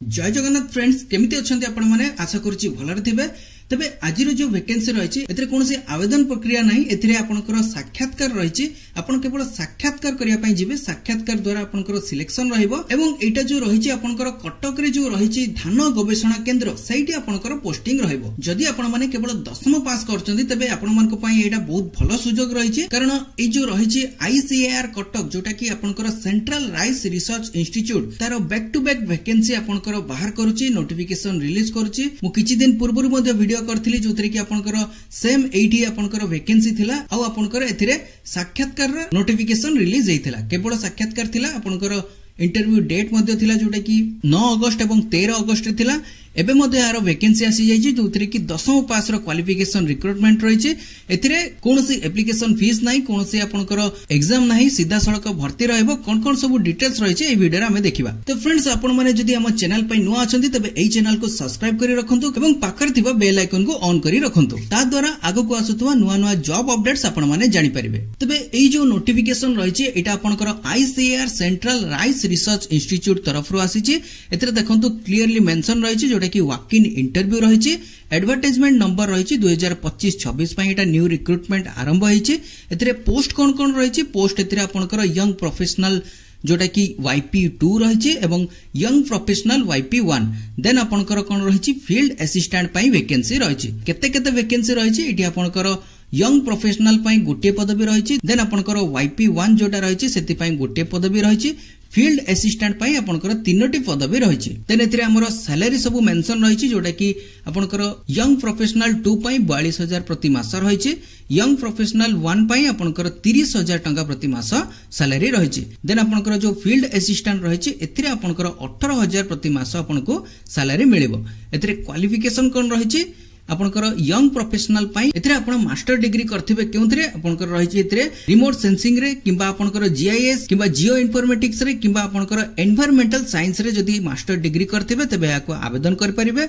जय जगन्नाथ फ्रेंड्स केमिति अछंती आपण माने आशा करूची भलरे थिबे। तबे आज जो वैकेंसी रही एथिरे कोनोसी आवेदन प्रक्रिया नहीं, एथिरे आपनकर साक्षात्कार रही। आपण केवल साक्षात्कार करिया पई जिबे, साक्षात्कार द्वारा आपनकर सिलेक्शन रहइबो एवं एटा जो रही आपनकर कटक रे जो रही धान गवेषणा केंद्र सेठी आपनकर पोस्टिंग रहइबो। जदि आपण माने केवल 10th पास करचंदी तबे आपण मानको पई एटा बहुत भलो सुजोग रही, कारण ए जो रही आईसीएआर कटक जोटा कि आपनकर सेंट्रल राइस रिसर्च इंस्टीट्यूट तार बैक टू बैक वैकेंसी आपनकर बाहर करूची, नोटिफिकेशन रिलीज करूची। मु किछि दिन पूर्व मध्ये वीडियो करथिली जोतरे कि आपनकर सेम एठी आपनकर वैकेंसी थिला आ आपनकर एथिरे साक्षात्कार नोटिफिकेशन रिलीज हेइथिला। केवल साक्षात्कार थिला, आपनकर इंटरव्यू डेट मध्ये थिला जोटा कि 9 अगस्त एवं 13 अगस्त रे थिला। एबे मध्ये यार वैकेंसी आसी जाइछि जोतरे कि 10th पास रो क्वालिफिकेशन रिक्रुटमेंट रहिछि। एथिरे कोनोसी एप्लिकेशन फीस नाही, कोनोसी आपनकर एग्जाम नाही, सीधा सड़क भर्ती रहइबो। कोन कोन सब डिटेल्स रहिछि ए वीडियो रे हमें देखिबा। तो फ्रेंड्स आपण माने जदि हम चैनल पई नुवा अछंती तबे एई चैनल को सब्सक्राइब करि रखंतु एवं पाखर थिबा बेल आइकन को ऑन करि रखंतु। ता द्वारा आगो को आसुतवा नुवा नुवा जॉब अपडेट्स आपण माने जानि परिबे। तबे एई जो नोटिफिकेशन रहिछि एटा आपनकर ICAR central rice research institute तरफ रु आसीछि। एथिरे देखंतु क्लियरली मेंशन रहिछि जोटा कि वॉक इन इंटरव्यू रही। एडवर्टाइजमेंट नंबर रही 2025-26 एटा न्यू रिक्रुटमेंट आरंभ होइछि। एथिरे पोस्ट कोन कोन रही, पोस्ट एथिरे आपनकर यंग प्रोफेशनल जोटा कि YP2 रही एवं यंग प्रोफेशनल YP1। देन आपनकर कोन रही फील्ड असिस्टेंट पई वैकेंसी रही। केते केते वैकेंसी रही एठी आपनकर यंग प्रोफेशनल पई गोटे पदवी रही। देन आपनकर YP1 जोटा रही सेति पई गोटे पदवी रही। फील्ड असिस्टेंट पई आपनकर 3टी पदवी रही। देन एथिरे हमर सैलरी सब मेंशन रही जोटा कि आपनकर यंग प्रोफेशनल 2 पई 42,000 प्रति मास रही। यंग प्रोफेशनल 1 पई आपनकर 30,000 टंका प्रति मास सैलरी रही। देन आपनकर जो फील्ड असिस्टेंट रही एथिरे आपनकर 18,000 प्रति मास आपनको सैलरी मिलिबो। एथिरे क्वालिफिकेशन कोन रही आपनकर यंग प्रोफेशनल पई एथिरे आपण मास्टर डिग्री करथिबे केउथरे आपनकर रही एथिरे रिमोट सेंसिंग रे किबा आपनकर जीआईएस किबा जियो इन्फॉर्मेटिक्स रे किबा आपनकर एनवायरमेंटल साइंस रे जदी मास्टर डिग्री करथिबे तबे याको आवेदन कर परिबे।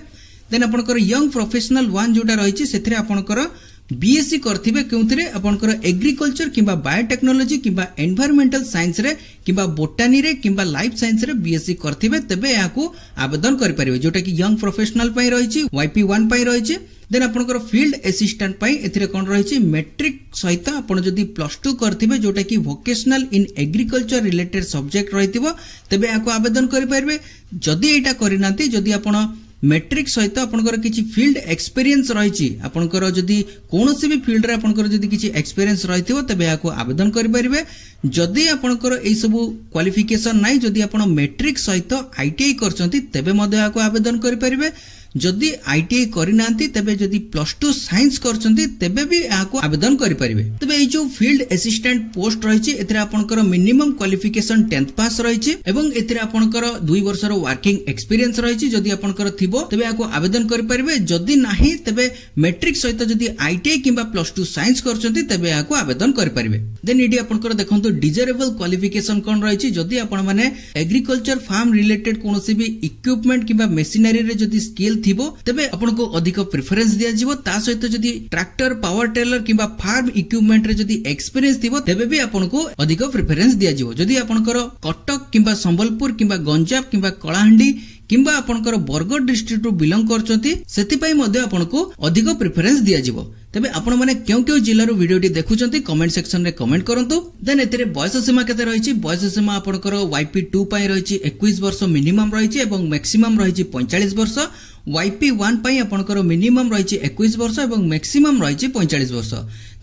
देन आपनकर यंग प्रोफेशनल 1 जोटा रही सेथिरे आपनकर बीएससी करथिबे केउथरे आपनकर एग्रीकल्चर किबा बायोटेक्नोलॉजी किबा एनवायरमेंटल साइंस रे किबा बोटानी रे किबा लाइफ साइंस रे बीएससी करथिबे तबे याको आवेदन कर परिबे जोटा कि यंग प्रोफेशनल पई रही YP1 पई रही। देन आपनकर फील्ड असिस्टेंट पई एथिरे कोन रही मैट्रिक सहित आपण जदी +2 करथिबे जोटा कि vocational in agriculture related subject रहितिबो तबे याको आवेदन कर परिबे। जदी एटा करिनांती, जदी आपण मैट्रिक सहित आपनकर किछि फील्ड एक्सपीरियंस रही, आपनकर जदी कोनोसी भी फील्ड रे आपनकर जदी किछि एक्सपीरियंस रहिथिबो तबे याको आवेदन कर परिबे। जदी आपनकर एई सब क्वालिफिकेशन नाही, जदी आपण मैट्रिक सहित आईटीआई करचंती तबे मध्ये याको आवेदन कर परिबे। जदी आईटीआई करिनांती तबे जदी +2 साइंस करचंती तबे भी याको आवेदन करि परिबे। तबे ए जो फील्ड असिस्टेंट पोस्ट रहिछि एथिरे आपनकर मिनिमम क्वालिफिकेशन 10th पास रहिछि एवं एथिरे आपनकर 2 वर्षर वर्किंग एक्सपीरियंस रहिछि। जदी आपनकर थिबो तबे याको आवेदन करि परिबे। जदी नाही तबे मैट्रिक सहित जदी आईटीआई किबा +2 साइंस करचंती तबे याको आवेदन करि परिबे। देन एडी आपनकर देखंतु डिजायरेबल क्वालिफिकेशन कोन रहिछि। जदी आपण माने एग्रीकल्चर फार्म रिलेटेड कोनोसी भी इक्विपमेंट किबा मशीनरी रे जदी स्किल थिबो तबे आपनको अधिक प्रेफरेंस दिया जिवो। ता सहित जदी ट्रैक्टर पावर टेलर किबा फार्म इक्विपमेंट रे जदी एक्सपीरियंस थिबो तबे भी आपनको अधिक प्रेफरेंस दिया जिवो। जदी आपनकर कटक किबा संबलपुर किबा गंजाम किबा कलाहांडी किबा आपनकर बरगढ़ डिस्ट्रिक्ट रु बिलोंग करचंती सेति पई मध्ये आपनको अधिक प्रेफरेंस दिया जिवो। तबे आपण माने केउ जिल्ला रु वीडियोटी देखुचंती कमेंट सेक्शन रे कमेंट करंतु। देन एथिरे बयस सीमा केते रहिछि, बयस सीमा आपनकर YP2 पई रहिछि 21 वर्ष मिनिमम रहिछि एवं मैक्सिमम रहिछि 45 वर्ष। YP1 पई आपनकर मिनिमम रहिछि 21 वर्ष एवं मैक्सिमम रहिछि 45 वर्ष।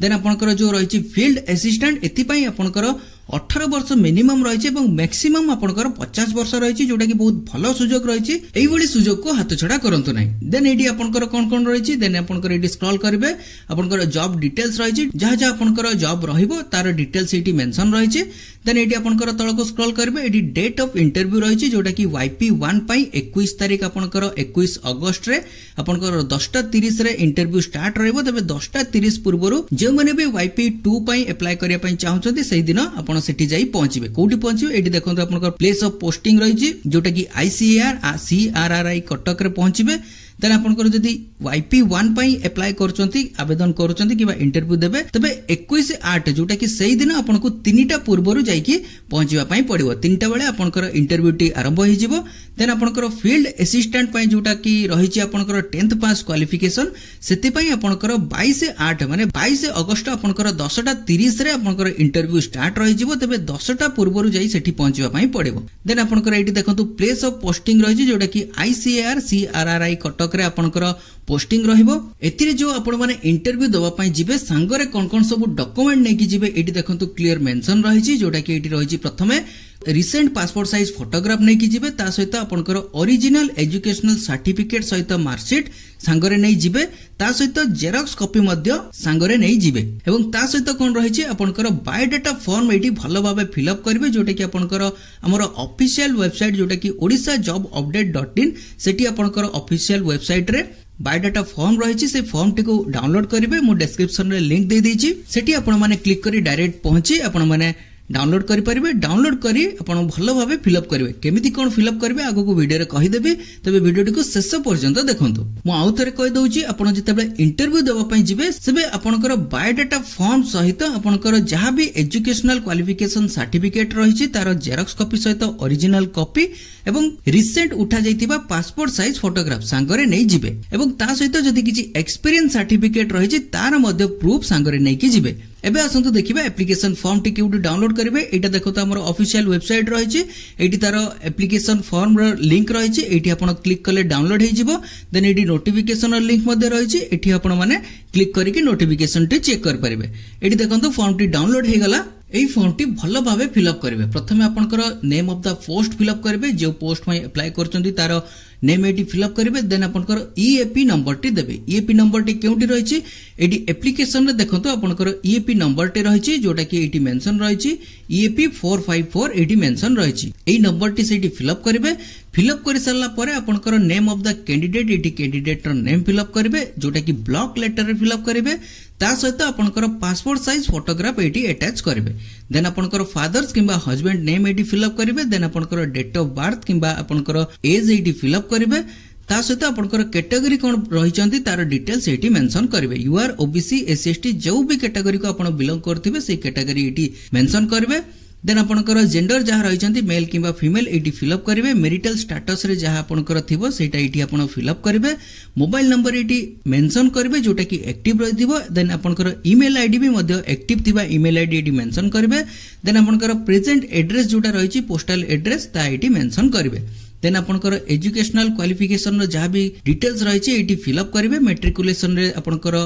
देन आपनकर जो रहिछि फील्ड असिस्टेंट एथि पई आपनकर 18 वर्ष मिनिमम रहिछि एवं मैक्सिमम आपनकर 50 वर्ष रहिछि जोटा कि बहुत भलो सुजोग रहिछि। एई भली सुजोग को हाथ छडा करंतु नाही। देन एडी आपनकर कोन कोन रहिछि, देन आपनकर एडी स्क्रॉल करिवे आपनकर जॉब डिटेल्स रहिछि, जहा जहा आपनकर जॉब रहिबो तार डिटेल्स एटी मेंशन रहिछि। देन एडी आपनकर तळको स्क्रॉल करिवे एडी डेट ऑफ इंटरव्यू रहिछि जोटा कि YP1 पई 21 तारिख आपनकर 21 अगस्त रे आपनकर 10:30 रे इंटरव्यू स्टार्ट रहइबो। तबे 10:30 पूर्वरु जे माने भी YP2 पई अप्लाई करिया पई चाहउछथि सेहि दिन आपण सेठी जाई पहुंचबे। कोठी पहुंचबे एडी देखंतु आपनकर प्लेस ऑफ पोस्टिंग रहिछि जोटा कि ICAR CRRI कटक रे पहुंचबे। देन आपनकर जदी YP1 पई अप्लाई करचंती आवेदन करचंती किबा इंटरव्यू देबे तबे 21/8 जोटा कि सेही दिन आपनको 3टा पूर्वरु जाईकी पहुंचवा पई पड़िबो 3टा बेले आपनकर इंटरव्यू टी आरंभ होई जिवो देन आपनकर फील्ड असिस्टेंट पई जोटा कि रहिछि आपनकर 10th पास क्वालिफिकेशन सेति पई आपनकर 22/8 माने 22 अगस्त आपनकर 10:30 रे आपनकर इंटरव्यू स्टार्ट रहि जिवो तबे 10टा पूर्वरु जाई सेठी पहुंचवा पई पड़िबो देन आपनकर एठी देखंतु प्लेस ऑफ पोस्टिंग रहिछि जोटा कि ICAR CRRI कटक रे आपनकर पोस्टिंग रहिबो एतिरे जो आपण माने इंटरव्यू दवा पई जिबे सांगरे कोन सब डॉक्यूमेंट नै कि जिबे एठी देखंतु क्लियर मेंशन रहिछि जोटा कि एठी रहिछि प्रथमे रिसेंट पासपोर्ट साइज फोटोग्राफ नै कि जिबे ता सहित आपनकर ओरिजिनल एजुकेशनल सर्टिफिकेट सहित मार्कशीट सांगरे नै जिबे ता सहित जेरॉक्स कॉपी मध्य सांगरे नै जिबे एवं ता सहित कोन रहिछि आपनकर बायोडाटा फॉर्म एठी भलो भाबे फिल अप करबे जोटा कि आपनकर हमर ऑफिशियल वेबसाइट जोटा कि odisha.job.update.in सेठी आपनकर ऑफिशियल वेबसाइट रे बायोडाटा फॉर्म रही से फॉर्म टी को डाउनलोड करेंगे मु डिस्क्रिप्शन रे लिंक दे देछि सेठी आपण माने क्लिक करी डायरेक्ट पहुंची आपण माने डाउनलोड करि परिबे डाउनलोड करी आपण भलो भाबे फिल अप करबे केमिति कोन फिल अप करबे आगो को वीडियो रे कहि देबे तबे वीडियो को शेष पर्यंत देखंतु मु आउ थरे कहि दउची आपण जतेबे इंटरव्यू देबा पई जिबे सेबे आपनकर बायोडाटा फॉर्म सहित आपनकर जहां भी एजुकेशनल क्वालिफिकेशन सर्टिफिकेट रहिछि तार जेरॉक्स कॉपी सहित ओरिजिनल कॉपी एवं रिसेंट उठा जाइतिबा पासपोर्ट साइज फोटोग्राफ सांगरे नै जिबे एवं ता सहित जदि किछि एक्सपीरियंस सर्टिफिकेट रहिछि तार मध्ये प्रूफ सांगरे नै कि जिबे एबे आसंतु देखिबा एप्लिकेशन फॉर्म टी केउडी डाउनलोड करिवे एटा देखतो हमर ऑफिशियल वेबसाइट रहिछि एटी तार एप्लिकेशन फॉर्म रो लिंक रहिछि एटी आपण क्लिक करले डाउनलोड हे जिवो देन एटी नोटिफिकेशन लिंक मध्ये रहिछि एटी आपण माने क्लिक करिके नोटिफिकेशन टी चेक कर परिबे एटी देखंतु फॉर्म टी डाउनलोड हे गला एई फॉर्म टी भलो भाबे फिल अप करिवे प्रथमे आपनकर name of the post fill up करिवे जो पोस्ट में अप्लाई करचंती तार नेम एटी फिल अप करिवे देन आपनकर EAP नंबर टी देबे EAP नंबर टी केउटी रहिछि एटी एप्लिकेशन रे देखंतु आपनकर EAP नंबर टी रहिछि जोटा कि एटी मेंशन रहिछि EAP 454 एटी मेंशन रहिछि एई नंबर टी सेटी फिल अप करिवे फिल अप करि सरला परे आपनकर नेम ऑफ द कैंडिडेट एटी कैंडिडेट रो नेम फिल अप करिवे जोटा कि ब्लॉक लेटर रे फिल अप करिवे ता सहित आपनकर पासपोर्ट साइज फोटोग्राफ एटी अटैच करिवे देन आपनकर फादर्स किबा हस्बैंड नेम एटी फिल अप करिवे देन आपनकर डेट ऑफ बर्थ किबा आपनकर एज एटी फिल अप करिवे ता सहित आपनकर कैटेगरी कोन रहिचंती तार डिटेल्स एटी मेंशन करिवे यू आर OBC SC जो भी कैटेगरी को आपण बिलोंग करथिबे से कैटेगरी एटी मेंशन करिवे देन आपनकर जेंडर जहा रहिचंती मेल किबा फीमेल एटी फिल अप करिवे मैरिटल स्टेटस रे जहा आपनकर थिबो सेटा एटी आपण फिल अप करिवे मोबाइल नंबर एटी मेंशन करिवे जोटा कि एक्टिव रहिथिबो देन आपनकर ईमेल आईडी भी मध्ये एक्टिव थिबा ईमेल आईडी एटी मेंशन करिवे देन आपनकर प्रेजेंट एड्रेस जोटा रहिछि पोस्टल एड्रेस ता एटी मेंशन करिवे देन आपनकर एजुकेशनल क्वालिफिकेशन रो जहा भी डिटेल्स रहिछि एटी फिल अप करिवे मैट्रिकुलेशन रे आपनकर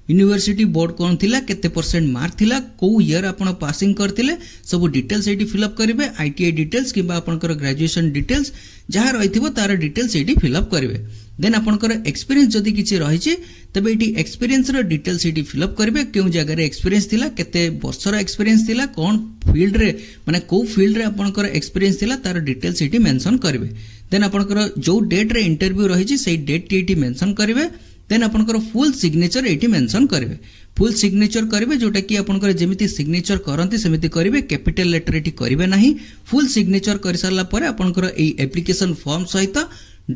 यूनिवर्सिटी बोर्ड कोन थिला केते परसेंट मार्क थिला को ईयर आपण पासिंग करथिले सब डिटेल्स एटी फिल अप करिवे ITI डिटेल्स किबा आपनकर ग्रेजुएशन डिटेल्स जहा रहिथिबो तार डिटेल्स एटी फिल अप करिवे देन आपनकर एक्सपीरियंस जदी किछि रहिछि तबे एटी एक्सपीरियंस रो डिटेल्स एटी फिल अप करिवे केउ जगह रे एक्सपीरियंस थिला केते वर्ष रो एक्सपीरियंस थिला कोन फील्ड रे माने को फील्ड रे आपनकर एक्सपीरियंस थिला तार डिटेल्स एटी मेंशन करिवे देन आपनकर जो डेट रे इंटरव्यू रहिछि सेही डेट एटी मेंशन करिवे देन आपनकर फुल सिग्नेचर एटी मेंशन करिवे फुल सिग्नेचर करिवे जोटा कि आपनकर जेमिति सिग्नेचर करंती सेमिति करिवे कैपिटल लेटर एटी करिवे नाही फुल सिग्नेचर करि सरला परे आपनकर एई एप्लिकेशन फॉर्म सहित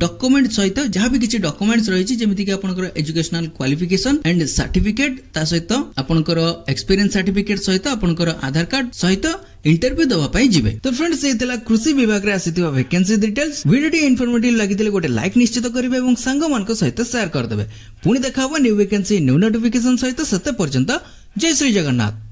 डॉक्यूमेंट सहित जहां भी किछि डॉक्यूमेंट्स रहिछि जेमिति कि आपनकर एजुकेशनल क्वालिफिकेशन एंड सर्टिफिकेट ता सहित आपनकर एक्सपीरियंस सर्टिफिकेट सहित आपनकर आधार कार्ड सहित इंटरव्यू दवा पई जिवे तो फ्रेंड्स एतला कृषि विभाग रे आसीथिबा वैकेंसी डिटेल्स वीडियो टी इन्फॉर्मेटिव लागितले गोटे लाइक निश्चित करिवे एवं संग मानको सहित शेयर कर देबे पुनी देखाबो न्यू वैकेंसी न्यू नोटिफिकेशन सहित सते पर्यंत जय श्री जगन्नाथ।